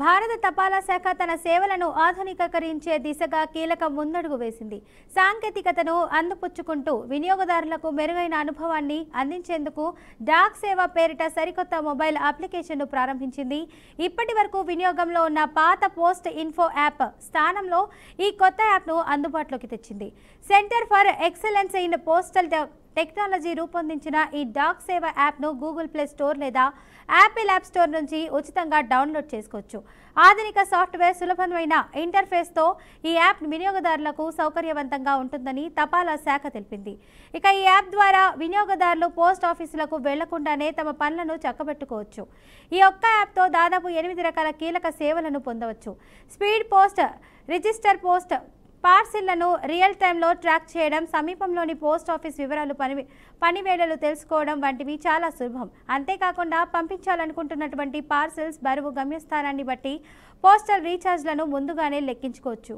భారత తపాలా శాఖ తన సేవలను ఆధునికీకరించే దిశగా కీలక ముందడుగు వేసింది. సాంకేతికతను అందిపుచ్చుకుంటూ వినియోగదారులకు మెరుగైన అనుభవాన్ని అందించేందుకు డాక్ సేవ పేరిట సరికొత్త మొబైల్ అప్లికేషన్ను ప్రారంభించింది. ఇప్పటివరకు వినియోగంలో ఉన్న పాత పోస్ట్ ఇన్ఫో యాప్ స్థానంలో ఈ కొత్త యాప్ను అందుబాటులోకి తెచ్చింది. Centre for excellence in postal technology రూపొందించిన ఈ డాక్ సేవ యాప్ను గూగుల్ ప్లే స్టోర్ లేదా యాపిల్ యాప్ స్టోర్ నుంచి ఉచితంగా డౌన్లోడ్ చేసుకోవచ్చు. ఆధునిక సాఫ్ట్వేర్, సులభమైన ఇంటర్ఫేస్తో ఈ యాప్ వినియోగదారులకు సౌకర్యవంతంగా ఉంటుందని తపాలా శాఖ తెలిపింది. ఇక ఈ యాప్ ద్వారా వినియోగదారులు పోస్ట్ ఆఫీసులకు వెళ్లకుండానే తమ పనులను చక్కబెట్టుకోవచ్చు. ఈ ఒక్క యాప్తో దాదాపు 8 రకాల కీలక సేవలను పొందవచ్చు. స్పీడ్ పోస్ట్, రిజిస్టర్ పోస్ట్, పార్సిళ్లను రియల్ టైంలో ట్రాక్ చేయడం, సమీపంలోని పోస్ట్ ఆఫీస్ వివరాలు, పనివేళలు తెలుసుకోవడం వంటివి చాలా సులభం. అంతేకాకుండా పంపించాలనుకుంటున్నటువంటి పార్సిల్స్ బరువు, గమ్యస్థానాన్ని బట్టి పోస్టల్ రీఛార్జ్లను ముందుగానే లెక్కించుకోవచ్చు.